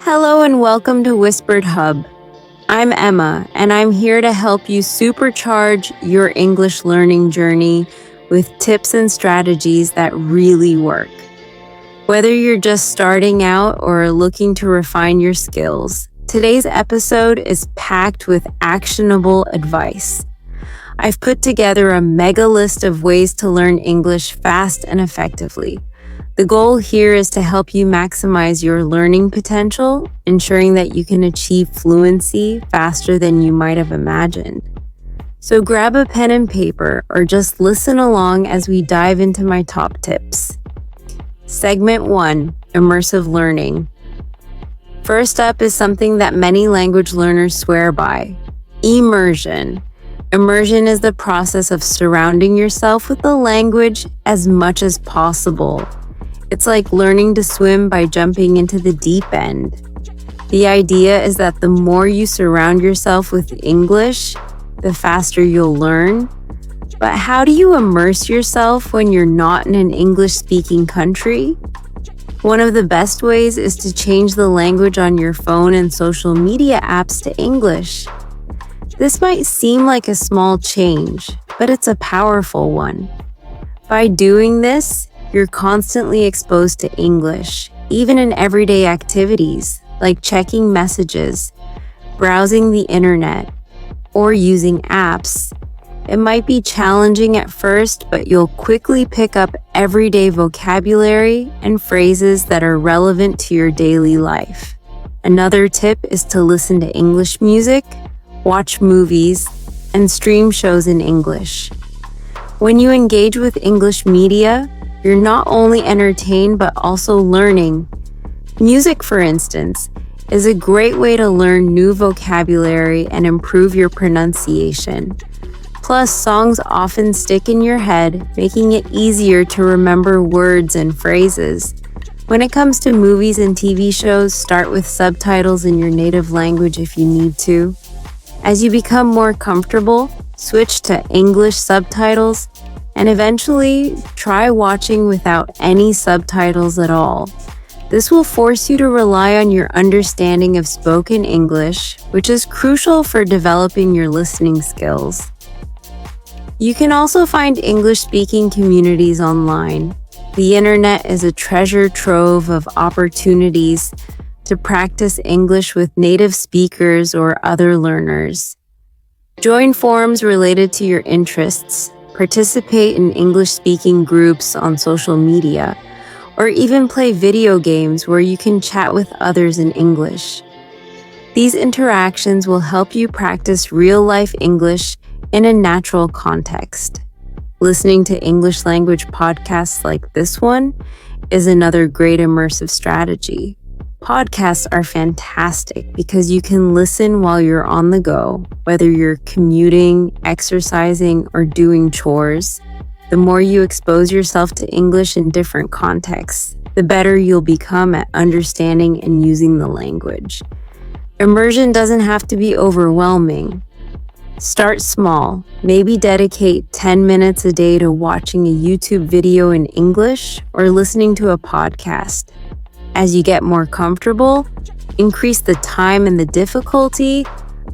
Hello and welcome to Whispered Hub. I'm Emma, and I'm here to help you supercharge your English learning journey with tips and strategies that really work. Whether you're just starting out or looking to refine your skills, today's episode is packed with actionable advice. I've put together a mega list of ways to learn English fast and effectively. The goal here is to help you maximize your learning potential, ensuring that you can achieve fluency faster than you might have imagined. So grab a pen and paper or just listen along as we dive into my top tips. Segment 1, Immersive Learning. First up is something that many language learners swear by, immersion. Immersion is the process of surrounding yourself with the language as much as possible. It's like learning to swim by jumping into the deep end. The idea is that the more you surround yourself with English, the faster you'll learn. But how do you immerse yourself when you're not in an English-speaking country? One of the best ways is to change the language on your phone and social media apps to English. This might seem like a small change, but it's a powerful one. By doing this, you're constantly exposed to English, even in everyday activities like checking messages, browsing the internet, or using apps. It might be challenging at first, but you'll quickly pick up everyday vocabulary and phrases that are relevant to your daily life. Another tip is to listen to English music, watch movies, and stream shows in English. When you engage with English media, you're not only entertained but also learning. Music, for instance, is a great way to learn new vocabulary and improve your pronunciation. Plus, songs often stick in your head, making it easier to remember words and phrases. When it comes to movies and TV shows, start with subtitles in your native language if you need to. As you become more comfortable, switch to English subtitles, and eventually try watching without any subtitles at all. This will force you to rely on your understanding of spoken English, which is crucial for developing your listening skills. You can also find English-speaking communities online. The internet is a treasure trove of opportunities to practice English with native speakers or other learners. Join forums related to your interests, participate in English-speaking groups on social media, or even play video games where you can chat with others in English. These interactions will help you practice real-life English in a natural context. Listening to English language podcasts like this one is another great immersive strategy. Podcasts are fantastic because you can listen while you're on the go, whether you're commuting, exercising, or doing chores. The more you expose yourself to English in different contexts, the better you'll become at understanding and using the language. Immersion doesn't have to be overwhelming. Start small. Maybe dedicate 10 minutes a day to watching a YouTube video in English or listening to a podcast. As you get more comfortable, increase the time and the difficulty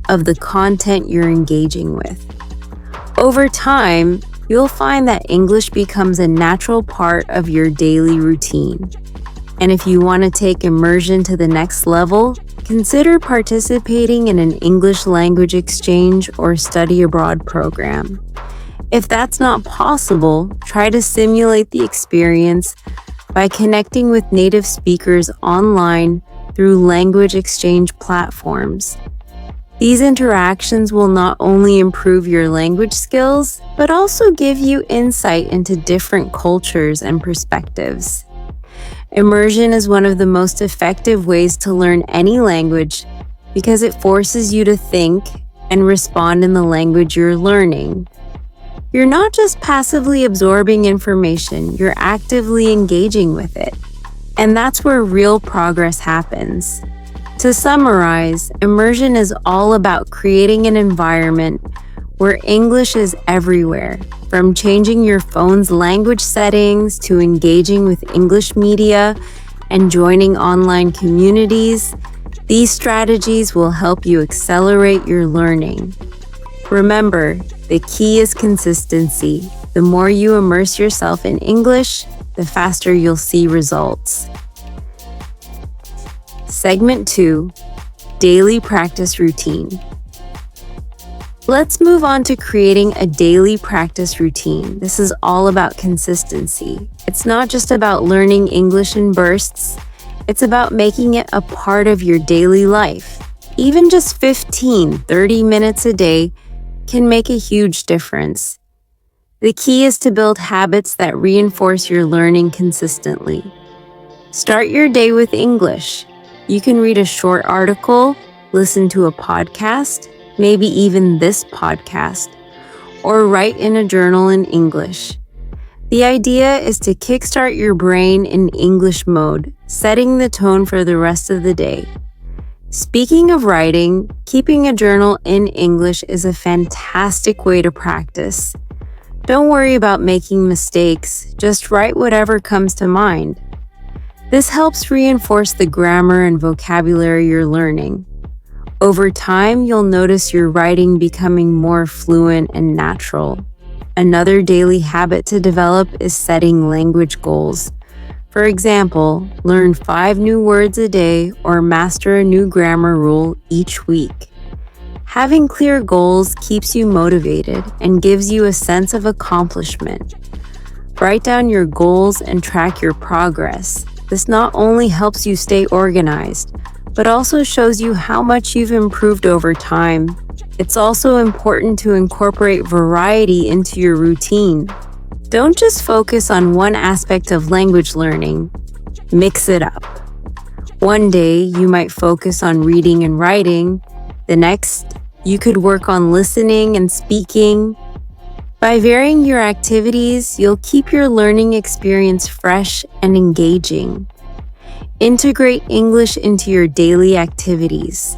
of the content you're engaging with. Over time, you'll find that English becomes a natural part of your daily routine. And if you want to take immersion to the next level, consider participating in an English language exchange or study abroad program. If that's not possible, try to simulate the experience by connecting with native speakers online through language exchange platforms. These interactions will not only improve your language skills, but also give you insight into different cultures and perspectives. Immersion is one of the most effective ways to learn any language because it forces you to think and respond in the language you're learning. You're not just passively absorbing information, you're actively engaging with it. And that's where real progress happens. To summarize, immersion is all about creating an environment where English is everywhere, from changing your phone's language settings to engaging with English media and joining online communities. These strategies will help you accelerate your learning. Remember, the key is consistency. The more you immerse yourself in English, the faster you'll see results. Segment 2, Daily Practice Routine. Let's move on to creating a daily practice routine. This is all about consistency. It's not just about learning English in bursts, it's about making it a part of your daily life. Even just 15-30 minutes a day can make a huge difference. The key is to build habits that reinforce your learning consistently. Start your day with English. You can read a short article, listen to a podcast, maybe even this podcast, or write in a journal in English. The idea is to kickstart your brain in English mode, setting the tone for the rest of the day. Speaking of writing, keeping a journal in English is a fantastic way to practice. Don't worry about making mistakes, just write whatever comes to mind. This helps reinforce the grammar and vocabulary you're learning. Over time, you'll notice your writing becoming more fluent and natural. Another daily habit to develop is setting language goals. For example, learn 5 new words a day or master a new grammar rule each week. Having clear goals keeps you motivated and gives you a sense of accomplishment. Write down your goals and track your progress. This not only helps you stay organized, but also shows you how much you've improved over time. It's also important to incorporate variety into your routine. Don't just focus on one aspect of language learning. Mix it up. One day, you might focus on reading and writing. The next, you could work on listening and speaking. By varying your activities, you'll keep your learning experience fresh and engaging. Integrate English into your daily activities.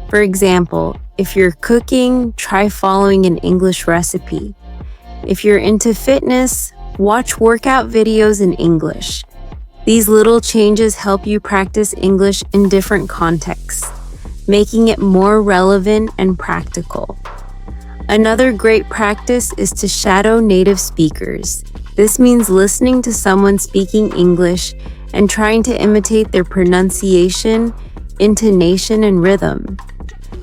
For example, if you're cooking, try following an English recipe. If you're into fitness, watch workout videos in English. These little changes help you practice English in different contexts, making it more relevant and practical. Another great practice is to shadow native speakers. This means listening to someone speaking English and trying to imitate their pronunciation, intonation, and rhythm.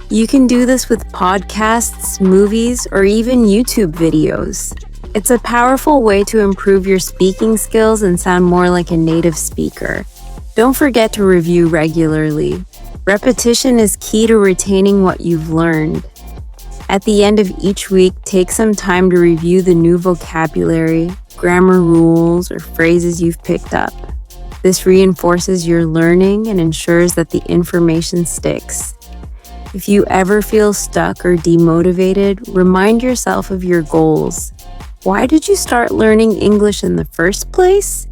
You can do this with podcasts, movies, or even YouTube videos. It's a powerful way to improve your speaking skills and sound more like a native speaker. Don't forget to review regularly. Repetition is key to retaining what you've learned. At the end of each week, take some time to review the new vocabulary, grammar rules, or phrases you've picked up. This reinforces your learning and ensures that the information sticks. If you ever feel stuck or demotivated, remind yourself of your goals. Why did you start learning English in the first place?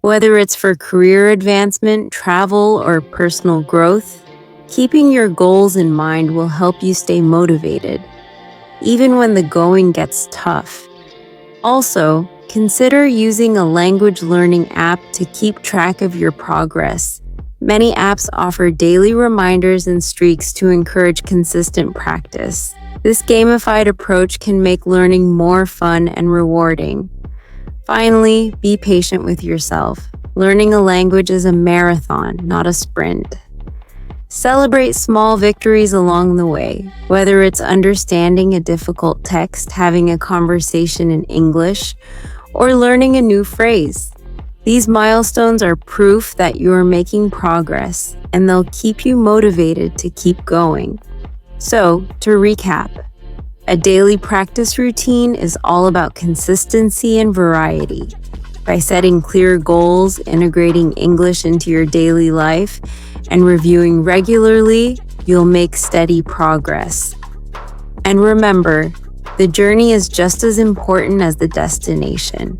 Whether it's for career advancement, travel, or personal growth, keeping your goals in mind will help you stay motivated, even when the going gets tough. Also, consider using a language learning app to keep track of your progress. Many apps offer daily reminders and streaks to encourage consistent practice. This gamified approach can make learning more fun and rewarding. Finally, be patient with yourself. Learning a language is a marathon, not a sprint. Celebrate small victories along the way, whether it's understanding a difficult text, having a conversation in English, or learning a new phrase. These milestones are proof that you are making progress, and they'll keep you motivated to keep going. So, to recap, a daily practice routine is all about consistency and variety. By setting clear goals, integrating English into your daily life, and reviewing regularly, you'll make steady progress. And remember, the journey is just as important as the destination.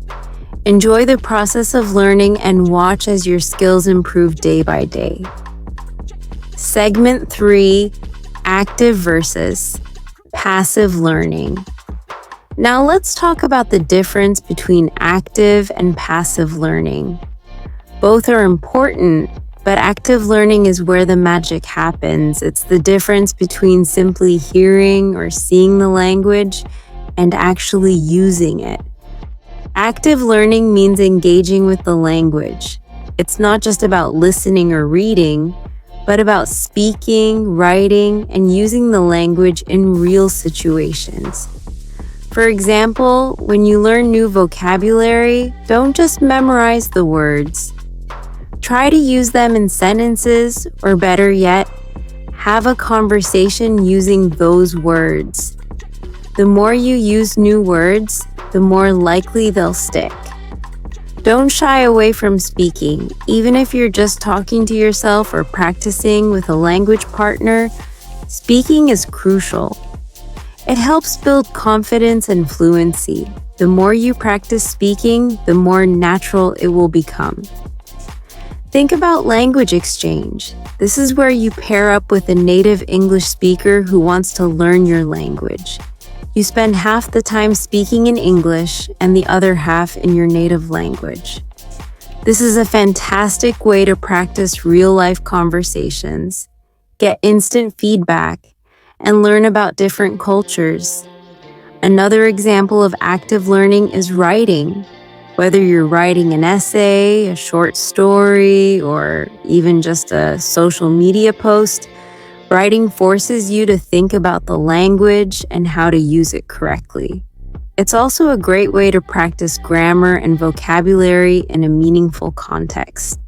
Enjoy the process of learning and watch as your skills improve day by day. Segment 3, Active versus Passive Learning. Now let's talk about the difference between active and passive learning. Both are important, But active learning is where the magic happens. It's the difference between simply hearing or seeing the language and actually using it. Active learning means engaging with the language. It's not just about listening or reading, but about speaking, writing, and using the language in real situations. For example, when you learn new vocabulary, don't just memorize the words. Try to use them in sentences, or better yet, have a conversation using those words. The more you use new words, the more likely they'll stick. Don't shy away from speaking, even if you're just talking to yourself or practicing with a language partner. Speaking is crucial. It helps build confidence and fluency. The more you practice speaking, the more natural it will become. Think about language exchange. This is where you pair up with a native English speaker who wants to learn your language. You spend half the time speaking in English and the other half in your native language. This is a fantastic way to practice real-life conversations, get instant feedback, and learn about different cultures. Another example of active learning is writing. Whether you're writing an essay, a short story, or even just a social media post, writing forces you to think about the language and how to use it correctly. It's also a great way to practice grammar and vocabulary in a meaningful context.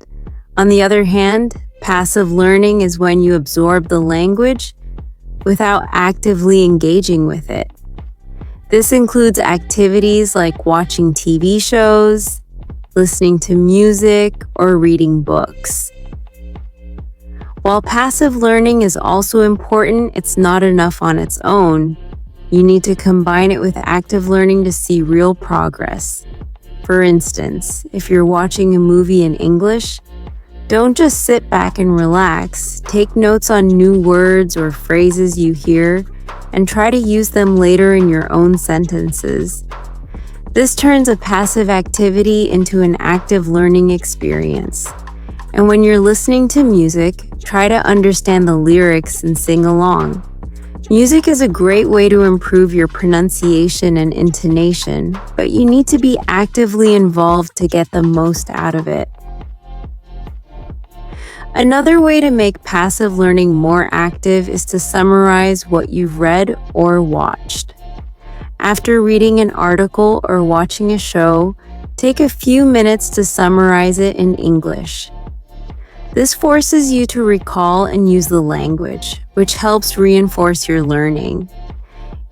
On the other hand, passive learning is when you absorb the language without actively engaging with it. This includes activities like watching TV shows, listening to music, or reading books. While passive learning is also important, it's not enough on its own. You need to combine it with active learning to see real progress. For instance, if you're watching a movie in English, don't just sit back and relax. Take notes on new words or phrases you hear and try to use them later in your own sentences. This turns a passive activity into an active learning experience. And when you're listening to music, try to understand the lyrics and sing along. Music is a great way to improve your pronunciation and intonation, but you need to be actively involved to get the most out of it. Another way to make passive learning more active is to summarize what you've read or watched. After reading an article or watching a show, take a few minutes to summarize it in English. This forces you to recall and use the language, which helps reinforce your learning.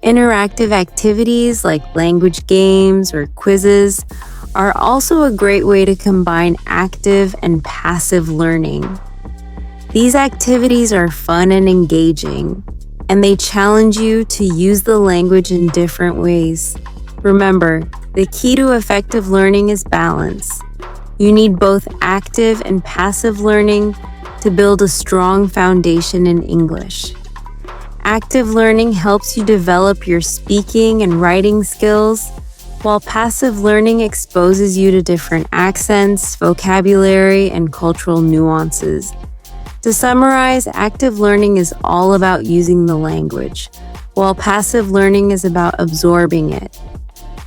Interactive activities like language games or quizzes are also a great way to combine active and passive learning. These activities are fun and engaging, and they challenge you to use the language in different ways. Remember, the key to effective learning is balance. You need both active and passive learning to build a strong foundation in English. Active learning helps you develop your speaking and writing skills, while passive learning exposes you to different accents, vocabulary, and cultural nuances. To summarize, active learning is all about using the language, while passive learning is about absorbing it.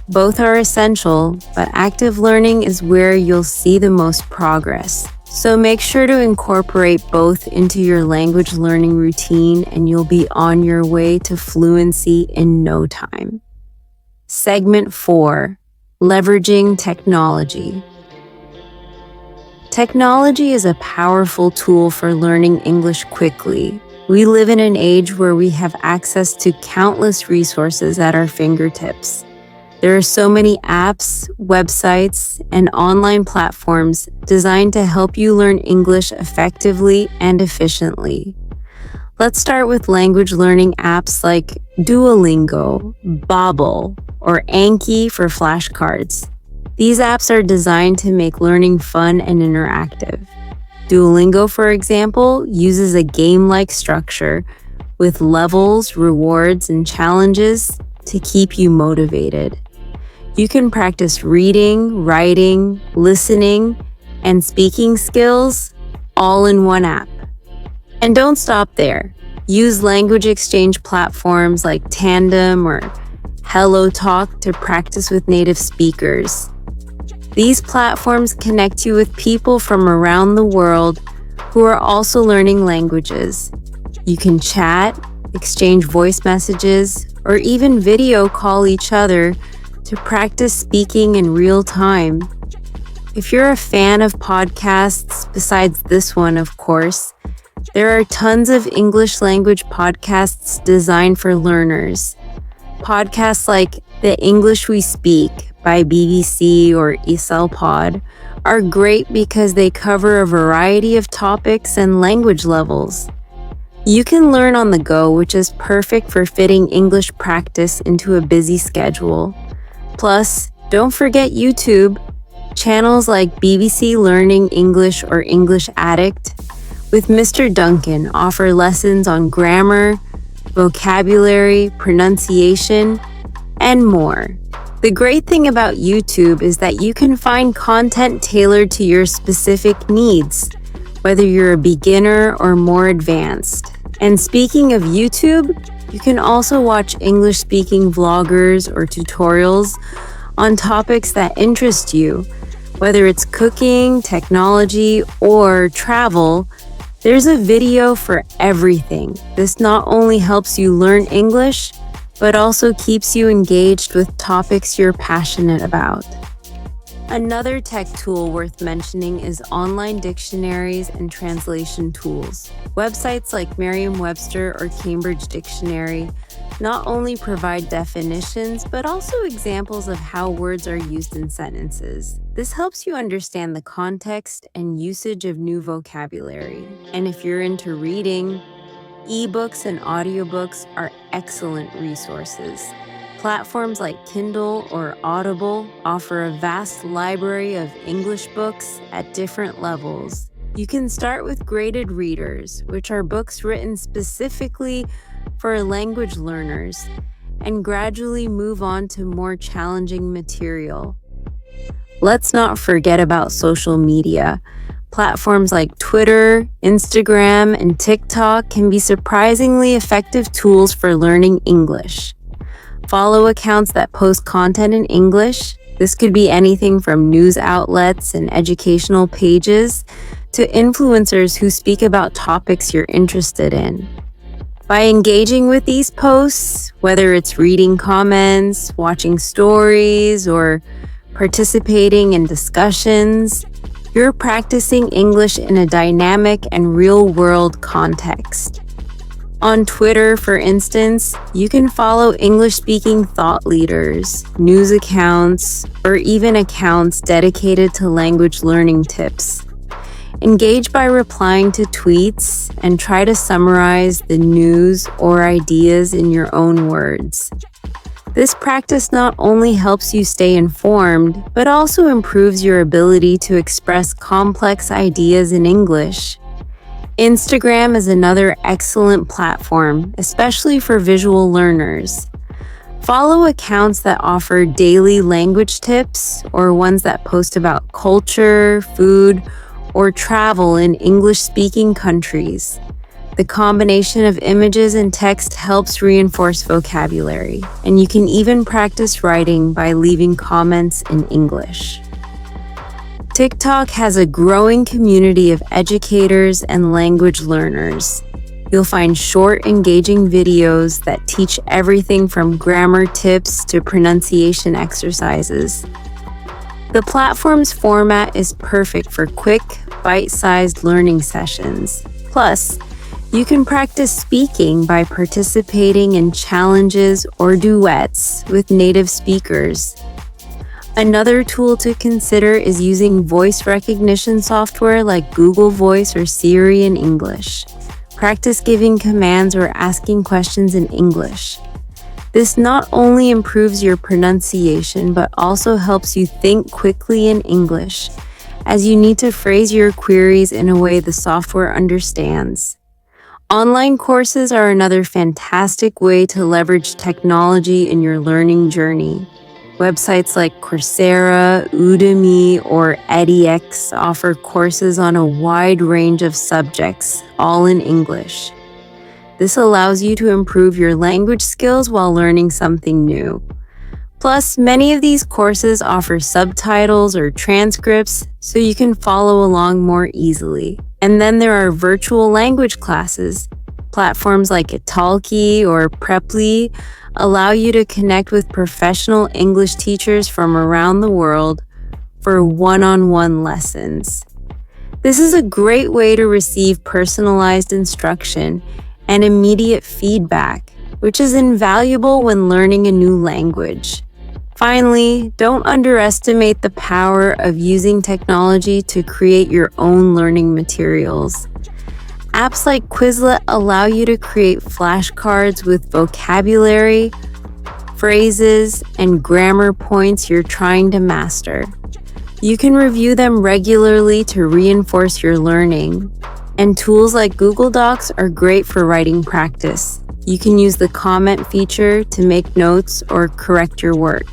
Both are essential, but active learning is where you'll see the most progress. So make sure to incorporate both into your language learning routine and you'll be on your way to fluency in no time. Segment 4. Leveraging technology. Technology is a powerful tool for learning English quickly. We live in an age where we have access to countless resources at our fingertips. There are so many apps, websites, and online platforms designed to help you learn English effectively and efficiently. Let's start with language learning apps like Duolingo, Babbel, or Anki for flashcards. These apps are designed to make learning fun and interactive. Duolingo, for example, uses a game-like structure with levels, rewards, and challenges to keep you motivated. You can practice reading, writing, listening, and speaking skills all in one app. And don't stop there. Use language exchange platforms like Tandem or HelloTalk to practice with native speakers. These platforms connect you with people from around the world who are also learning languages. You can chat, exchange voice messages, or even video call each other to practice speaking in real time. If you're a fan of podcasts, besides this one, of course, there are tons of English language podcasts designed for learners. Podcasts like The English We Speak by BBC or ESL Pod are great because they cover a variety of topics and language levels. You can learn on the go, which is perfect for fitting English practice into a busy schedule. Plus, don't forget YouTube. Channels like BBC Learning English or English Addict with Mr. Duncan offer lessons on grammar, vocabulary, pronunciation, and more. The great thing about YouTube is that you can find content tailored to your specific needs, whether you're a beginner or more advanced. And speaking of YouTube, you can also watch English-speaking vloggers or tutorials on topics that interest you. Whether it's cooking, technology, or travel, there's a video for everything. This not only helps you learn English, but also keeps you engaged with topics you're passionate about. Another tech tool worth mentioning is online dictionaries and translation tools. Websites like Merriam-Webster or Cambridge Dictionary not only provide definitions, but also examples of how words are used in sentences. This helps you understand the context and usage of new vocabulary. And if you're into reading, ebooks and audiobooks are excellent resources. Platforms like Kindle or Audible offer a vast library of English books at different levels. You can start with graded readers, which are books written specifically for language learners, and gradually move on to more challenging material. Let's not forget about social media. Platforms like Twitter, Instagram, and TikTok can be surprisingly effective tools for learning English. Follow accounts that post content in English. This could be anything from news outlets and educational pages to influencers who speak about topics you're interested in. By engaging with these posts, whether it's reading comments, watching stories, or participating in discussions, you're practicing English in a dynamic and real-world context. On Twitter, for instance, you can follow English-speaking thought leaders, news accounts, or even accounts dedicated to language learning tips. Engage by replying to tweets and try to summarize the news or ideas in your own words. This practice not only helps you stay informed, but also improves your ability to express complex ideas in English. Instagram is another excellent platform, especially for visual learners. Follow accounts that offer daily language tips or ones that post about culture, food, or travel in English-speaking countries. The combination of images and text helps reinforce vocabulary, and you can even practice writing by leaving comments in English. TikTok has a growing community of educators and language learners. You'll find short, engaging videos that teach everything from grammar tips to pronunciation exercises. The platform's format is perfect for quick, bite-sized learning sessions. Plus, you can practice speaking by participating in challenges or duets with native speakers. Another tool to consider is using voice recognition software like Google Voice or Siri in English. Practice giving commands or asking questions in English. This not only improves your pronunciation, but also helps you think quickly in English, as you need to phrase your queries in a way the software understands. Online courses are another fantastic way to leverage technology in your learning journey. Websites like Coursera, Udemy, or edX offer courses on a wide range of subjects, all in English. This allows you to improve your language skills while learning something new. Plus, many of these courses offer subtitles or transcripts so you can follow along more easily. And then there are virtual language classes. Platforms like Italki or Preply allow you to connect with professional English teachers from around the world for one-on-one lessons. This is a great way to receive personalized instruction and immediate feedback, which is invaluable when learning a new language. Finally, don't underestimate the power of using technology to create your own learning materials. Apps like Quizlet allow you to create flashcards with vocabulary, phrases, and grammar points you're trying to master. You can review them regularly to reinforce your learning. And tools like Google Docs are great for writing practice. You can use the comment feature to make notes or correct your work.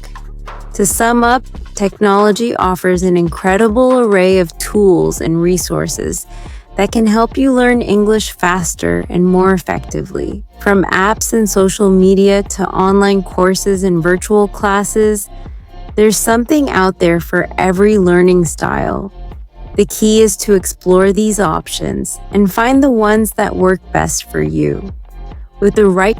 To sum up, technology offers an incredible array of tools and resources that can help you learn English faster and more effectively. From apps and social media to online courses and virtual classes, there's something out there for every learning style. The key is to explore these options and find the ones that work best for you. With the right